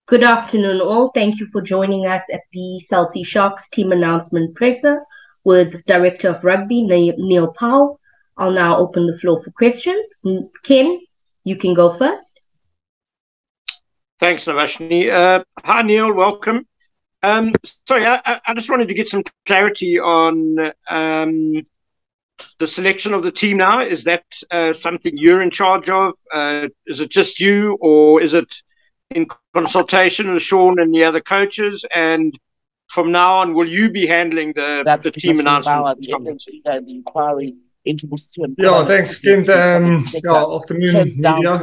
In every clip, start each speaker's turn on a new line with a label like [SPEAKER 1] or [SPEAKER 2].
[SPEAKER 1] Good afternoon, all. Thank you for joining us at the Chelsea Sharks team announcement presser with Director of Rugby, Neil Powell. I'll now open the floor for questions. Ken, you can go first.
[SPEAKER 2] Thanks, Navashni. Hi, Neil. Welcome. Sorry, I just wanted to get some clarity on the selection of the team now. Is that something you're in charge of? Is it just you, or is it in consultation with Sean and the other coaches? And from now on, will you be handling the team announcement?
[SPEAKER 3] The inquiry into
[SPEAKER 4] thanks, Ken. Afternoon, media.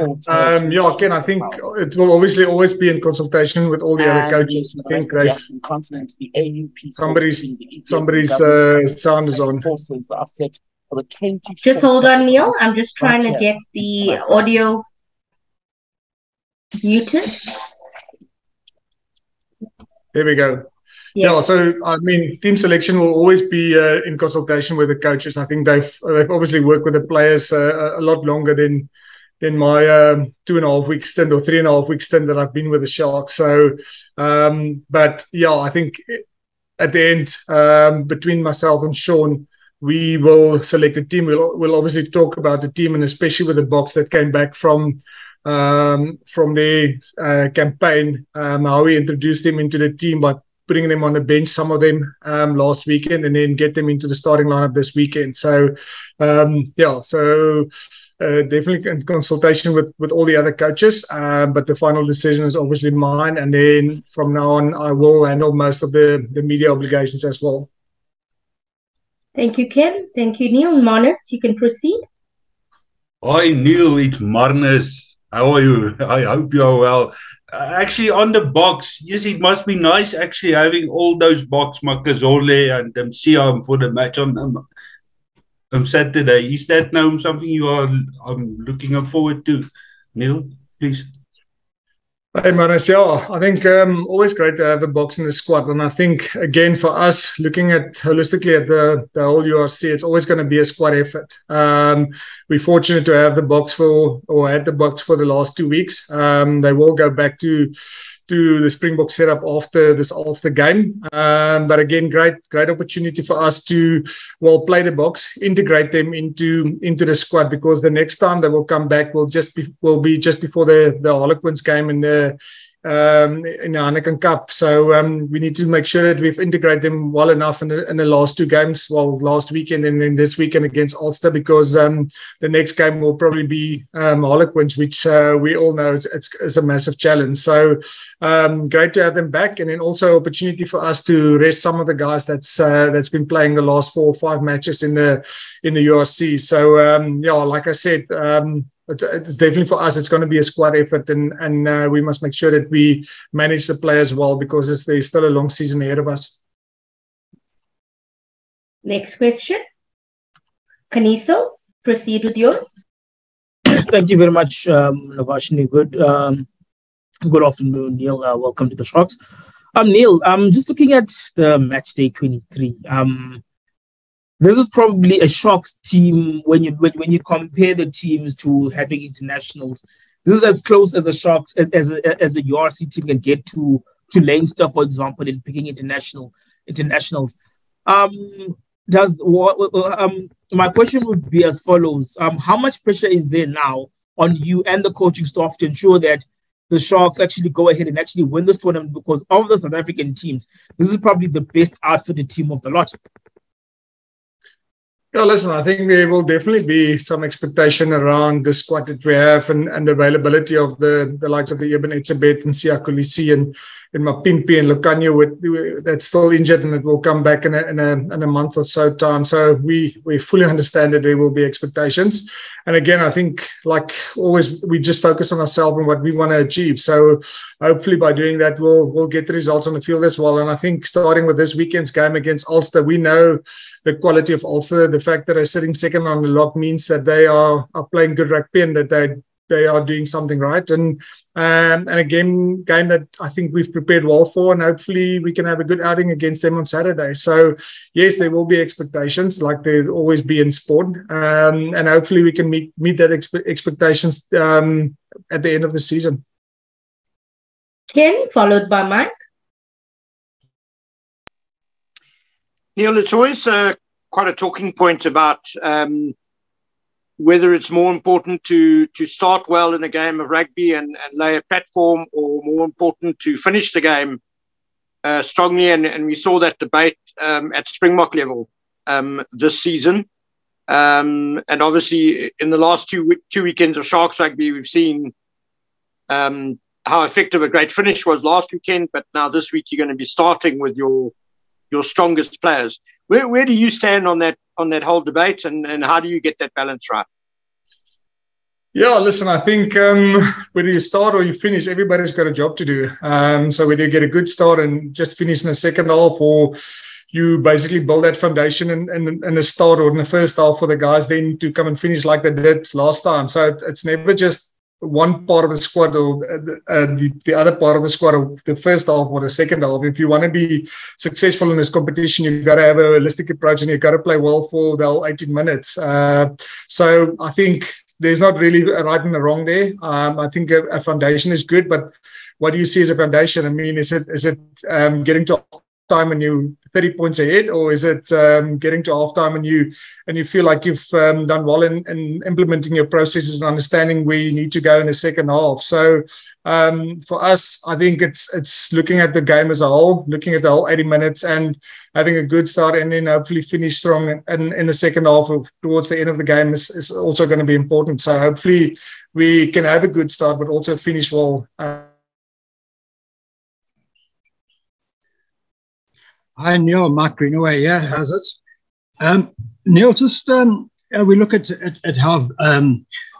[SPEAKER 4] Ken, I think it will obviously always be in consultation with all the other coaches. I think somebody's sound is on.
[SPEAKER 1] Just hold on, Neil. I'm just trying to get the audio muted.
[SPEAKER 4] There we go. So I mean, team selection will always be in consultation with the coaches. I think they've obviously worked with the players a lot longer than my 2.5 week stint or 3.5 week stint that I've been with the Sharks. So, I think at the end, between myself and Sean, we will select a team. We'll obviously talk about the team, and especially with the box that came back from their campaign, how we introduced them into the team by putting them on the bench, some of them last weekend, and then get them into the starting lineup this weekend. So, definitely in consultation with all the other coaches, but the final decision is obviously mine. And then from now on, I will handle most of the media obligations as well.
[SPEAKER 1] Thank you, Ken. Thank you, Neil. Marnus, you can proceed.
[SPEAKER 5] Hi, Neil. It's Marnus. How are you? I hope you are well. Actually, on the box, yes, it must be nice actually having all those box Makazole and Siam for the match on Saturday. Is that now something you are looking forward to? Neil, please.
[SPEAKER 4] Hey, Marnus, I think always great to have the box in the squad. And I think, again, for us, looking at holistically at the whole URC, it's always going to be a squad effort. We're fortunate to have the box had the box for the last 2 weeks. They will go back to the Springbok setup after this Ulster game. But again, great opportunity for us to play the box, integrate them into the squad, because the next time they will come back will be just before the Harlequins game in the Heineken Cup. So we need to make sure that we've integrated them well enough in the last 2 games, last weekend and then this weekend against Ulster, because the next game will probably be Harlequins, which we all know is a massive challenge. So great to have them back, and then also opportunity for us to rest some of the guys that's been playing the last 4 or 5 matches in the URC. So like I said, it's definitely for us, it's going to be a squad effort, and we must make sure that we manage the players well, because there's still a long season ahead of us.
[SPEAKER 1] Next question. Kaniso, proceed with yours.
[SPEAKER 3] Thank you very much, Navashni. Good afternoon, Neil. Welcome to the Sharks. Neil, just looking at the match day 23. This is probably a Sharks team when you compare the teams to having internationals. This is as close as a Sharks as a URC team can get to Leinster, for example, in picking internationals. My question would be as follows: how much pressure is there now on you and the coaching staff to ensure that the Sharks actually go ahead and actually win this tournament? Because of the South African teams, this is probably the best outfitted team of the lot.
[SPEAKER 4] Yeah, listen, I think there will definitely be some expectation around the squad that we have and the availability of the likes of the Eben Etzebeth and Siya Kolisi and Mapimpi and Lucanio that's still injured, and it will come back in a month or so time. So we fully understand that there will be expectations. And again, I think, like always, we just focus on ourselves and what we want to achieve. So hopefully by doing that, we'll get the results on the field as well. And I think starting with this weekend's game against Ulster, we know the quality of Ulster. The fact that they're sitting second on the log means that they are playing good rugby and that they are doing something right. And a game that I think we've prepared well for, and hopefully we can have a good outing against them on Saturday. So yes, there will be expectations, like there always be in sport, and hopefully we can meet that expectations at the end of the season.
[SPEAKER 1] Ken, followed by Mike.
[SPEAKER 2] Neil, it's always quite a talking point about whether it's more important to start well in a game of rugby and lay a platform, or more important to finish the game strongly. And we saw that debate at Springbok level this season. And obviously, in the last two weekends of Sharks rugby, we've seen how effective a great finish was last weekend. But now this week, you're going to be starting with your strongest players. Where do you stand on that whole debate, and how do you get that balance right?
[SPEAKER 4] Yeah, listen, I think whether you start or you finish, everybody's got a job to do. So whether you get a good start and just finish in the second half, or you basically build that foundation in the start or in the first half for the guys then to come and finish like they did last time. So it's never just one part of the squad or the other part of the squad, or the first half or the second half. If you want to be successful in this competition, you've got to have a holistic approach, and you've got to play well for the whole 18 minutes. So I think there's not really a right and a wrong there. I think a foundation is good, but what do you see as a foundation? I mean, is it getting to time and you 30 points ahead, or is it getting to halftime and you feel like you've done well in implementing your processes and understanding where you need to go in the second half? So for us, I think it's looking at the game as a whole, looking at the whole 80 minutes and having a good start, and then hopefully finish strong in the second half towards the end of the game is also going to be important. So hopefully we can have a good start, but also finish well.
[SPEAKER 6] Hi, Neil. Mark Greenaway here. How's it? Neil, just we look at how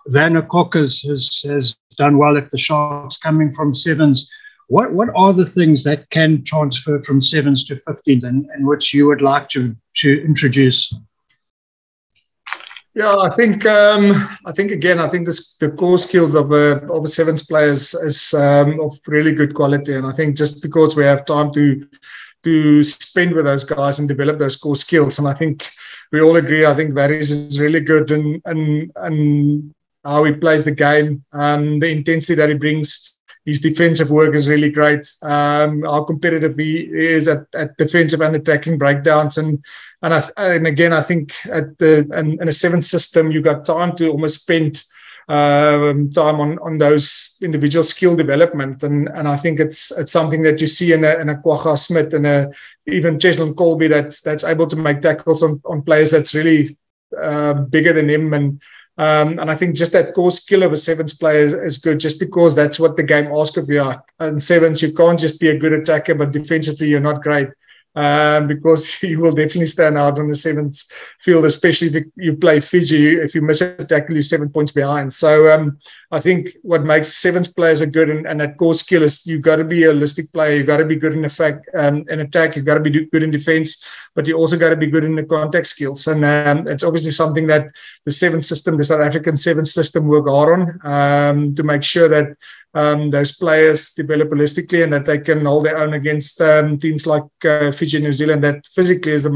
[SPEAKER 6] Werner Kok has done well at the Sharks, coming from sevens. What are the things that can transfer from sevens to 15s, and which you would like to introduce?
[SPEAKER 4] Yeah, I think the core skills of a sevens players is of really good quality, and I think just because we have time to spend with those guys and develop those core skills. And I think we all agree, I think Varys is really good and how he plays the game, the intensity that he brings. His defensive work is really great. How competitive he is at defensive and attacking breakdowns. And again, I think in a seventh system, you got time to almost spend time on those individual skill development, and I think it's something that you see in a Kwagga Smith and even Cheslin Colby that's able to make tackles on players that's really bigger than him, and I think just that core skill of a sevens player is good, just because that's what the game asks of you. In sevens, you can't just be a good attacker, but defensively you're not great. Because you will definitely stand out on the seventh field, especially if you play Fiji. If you miss a tackle, you're 7 points behind. So I think what makes sevens players are good and that core skill is you've got to be a holistic player. You've got to be good in attack. You've got to be good in defense, but you also got to be good in the contact skills. And it's obviously something that the seventh system, the South African seventh system, work hard on to make sure that those players develop holistically and that they can hold their own against teams like Fiji and New Zealand that physically is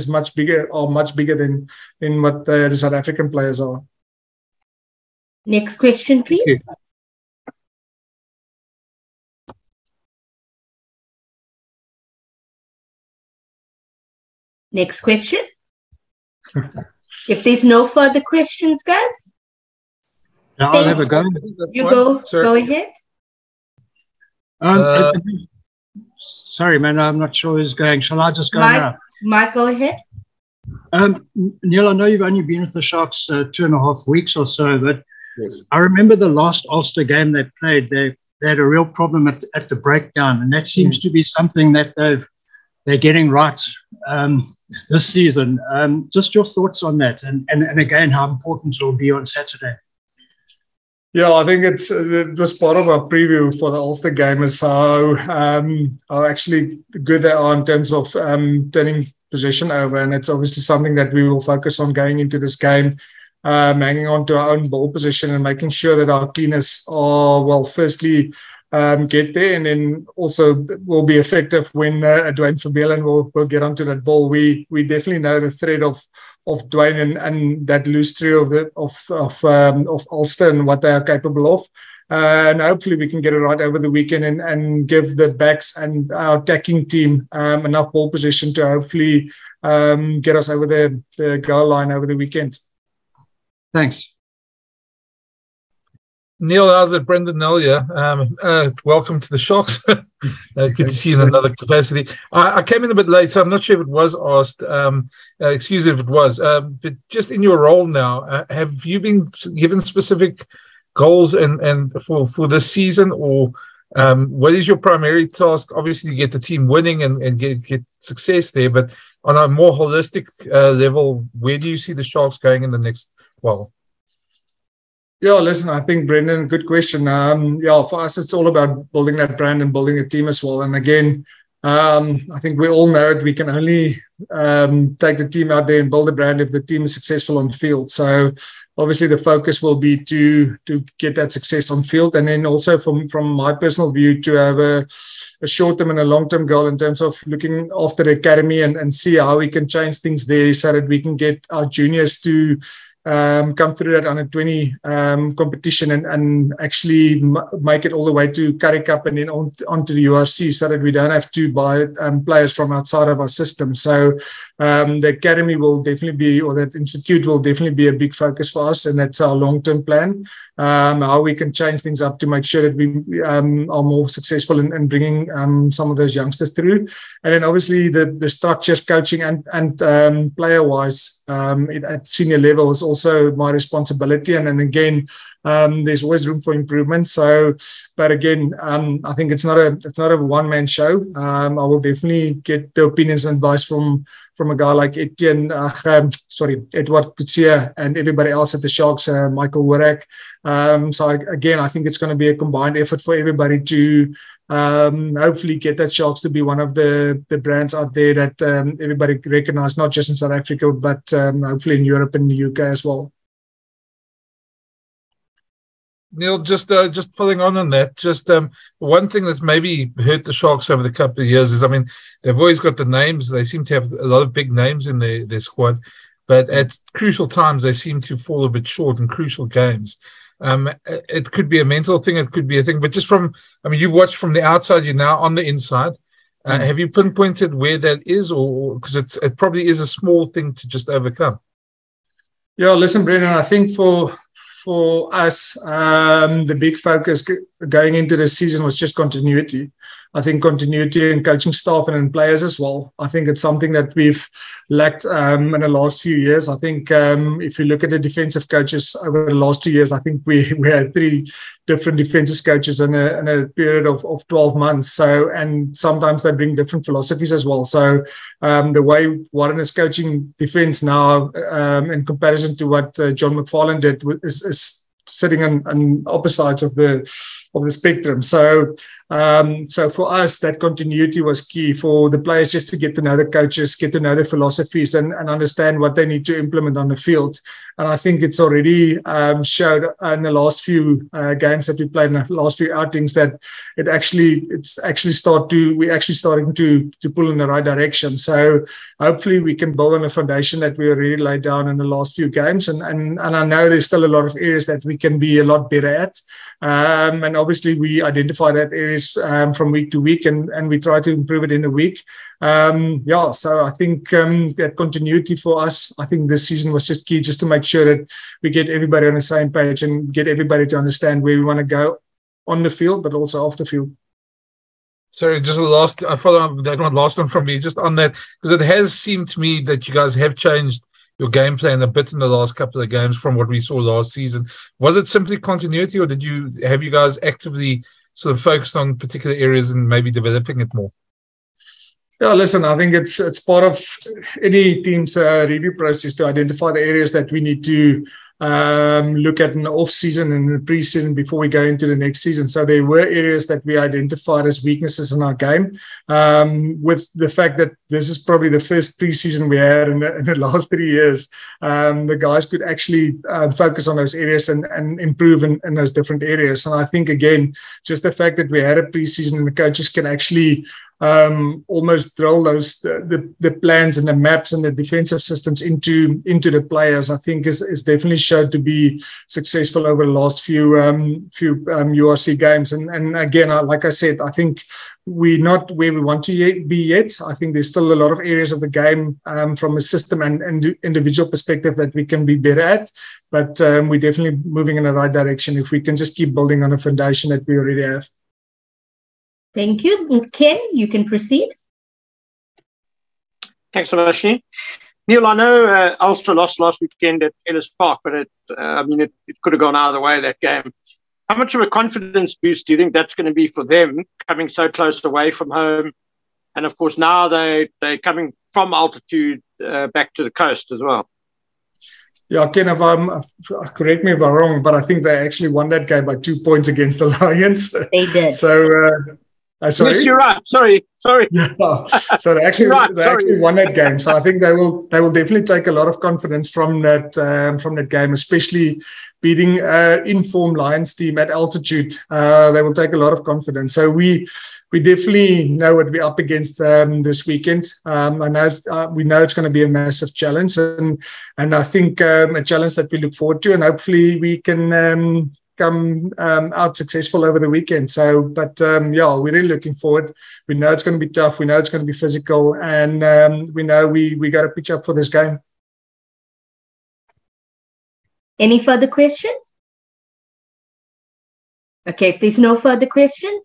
[SPEAKER 4] much bigger than what the South African players are.
[SPEAKER 1] Next question, please. Next question. If there's no further questions, guys.
[SPEAKER 6] I'll have a go.
[SPEAKER 1] You go ahead.
[SPEAKER 6] Sorry, man, I'm not sure who's going. Shall I just go now?
[SPEAKER 1] Mike, go ahead.
[SPEAKER 6] Neil, I know you've only been with the Sharks 2.5 weeks or so, but yes. I remember the last Ulster game they played. They had a real problem at the breakdown, and that seems to be something that they're getting right this season. Just your thoughts on that, and again, how important it will be on Saturday.
[SPEAKER 4] Yeah, I think it was part of our preview for the Ulster game is how actually good they are in terms of turning possession over, and it's obviously something that we will focus on going into this game, hanging on to our own ball position and making sure that our cleaners are, well, firstly, get there, and then also will be effective when Dwayne Verbelen will get onto that ball. We definitely know the threat of Dwayne and that loose trio of Ulster and what they are capable of. And hopefully we can get it right over the weekend and give the backs and our attacking team enough ball position to hopefully get us over the goal line over the weekend.
[SPEAKER 6] Thanks.
[SPEAKER 7] Neil, how's it? Brendan Nell, welcome to the Sharks. Good to see you in another capacity. I came in a bit late, so I'm not sure if it was asked. Excuse me if it was. But just in your role now, have you been given specific goals and for this season, or what is your primary task? Obviously, to get the team winning and get success there, but on a more holistic level, where do you see the Sharks going in the next while?
[SPEAKER 4] Yeah, listen, I think, Brendan, good question. For us, it's all about building that brand and building a team as well. And again, I think we all know it. We can only take the team out there and build a brand if the team is successful on the field. So obviously the focus will be to get that success on field. And then also from my personal view, to have a short-term and a long-term goal in terms of looking after the academy and see how we can change things there so that we can get our juniors to come through that under 20 competition and actually make it all the way to Currie Cup and then onto the URC, so that we don't have to buy players from outside of our system. So the academy will definitely be, or that institute will definitely be a big focus for us, and that's our long-term plan. How we can change things up to make sure that we are more successful in bringing some of those youngsters through. And then obviously the structures, coaching and player-wise at senior level is also my responsibility. And then again, there's always room for improvement. So, but again, I think it's not a one-man show. I will definitely get the opinions and advice from a guy like Edward Kutsia and everybody else at the Sharks, Michael Wirak. So again, I think it's going to be a combined effort for everybody to hopefully get that Sharks to be one of the brands out there that everybody recognize, not just in South Africa, but hopefully in Europe and the UK as well.
[SPEAKER 7] Neil, just following on that, one thing that's maybe hurt the Sharks over the couple of years is, I mean, they've always got the names. They seem to have a lot of big names in their squad, but at crucial times they seem to fall a bit short in crucial games. It could be a mental thing, it could be a thing, but just from, I mean, you've watched from the outside, you're now on the inside. Have you pinpointed where that is, or because it probably is a small thing to just overcome?
[SPEAKER 4] Yeah, listen, Brendan, I think for us, the big focus going into the season was just continuity. I think continuity in coaching staff and in players as well. I think it's something that we've lacked in the last few years. I think if you look at the defensive coaches over the last 2 years, I think we had 3 different defensive coaches in a period of 12 months. So, and sometimes they bring different philosophies as well. So the way Warren is coaching defense now in comparison to what John McFarlane did is sitting on opposite sides of the spectrum. So for us, that continuity was key for the players, just to get to know the coaches, get to know their philosophies and understand what they need to implement on the field. And I think it's already showed in the last few games that we played, in the last few outings, that we're actually starting to pull in the right direction. So hopefully we can build on a foundation that we already laid down in the last few games. And I know there's still a lot of areas that we can be a lot better at. And obviously we identify that areas from week to week, and we try to improve it in a week. So I think that continuity for us, I think this season was just key, just to make sure that we get everybody on the same page and get everybody to understand where we want to go on the field, but also off the field.
[SPEAKER 7] Sorry, just I follow up that one, last one from me, just on that, because it has seemed to me that you guys have changed your game plan a bit in the last couple of games from what we saw last season. Was it simply continuity, or have you guys actively sort of focused on particular areas and maybe developing it more?
[SPEAKER 4] Yeah, listen, I think it's part of any team's review process to identify the areas that we need to look at in the off-season and the pre-season before we go into the next season. So there were areas that we identified as weaknesses in our game. With the fact that this is probably the first pre-season we had in the last 3 years, the guys could actually focus on those areas and improve in those different areas. And I think, again, just the fact that we had a pre-season and the coaches can actually almost drill the plans and the maps and the defensive systems into the players, I think is definitely showed to be successful over the last few URC games. And again, like I said, I think we're not where we want to be yet. I think there's still a lot of areas of the game from a system and individual perspective that we can be better at. But we're definitely moving in the right direction if we can just keep building on a foundation that we already have.
[SPEAKER 1] Thank you. Ken, you can proceed.
[SPEAKER 2] Thanks so much, Neil. I know Ulster lost last weekend at Ellis Park, but it could have gone either way, that game. How much of a confidence boost do you think that's going to be for them, coming so close away from home? And, of course, now they're coming from altitude back to the coast as well.
[SPEAKER 4] Yeah, Ken, correct me if I'm wrong, but I think they actually won that game by 2 points against the Lions.
[SPEAKER 1] They did.
[SPEAKER 4] So, sorry?
[SPEAKER 2] Yes, you're right. Sorry.
[SPEAKER 4] Yeah. So they actually won that game. So I think they will definitely take a lot of confidence from that game, especially beating in-form Lions team at altitude. They will take a lot of confidence. So we definitely know what we're up against this weekend. I know we know it's going to be a massive challenge, and I think a challenge that we look forward to, and hopefully we can come out successful over the weekend. So, but yeah, we're really looking forward. We know it's going to be tough. We know it's going to be physical, and we know we got to pitch up for this game.
[SPEAKER 1] Any further questions? Okay, if there's no further questions,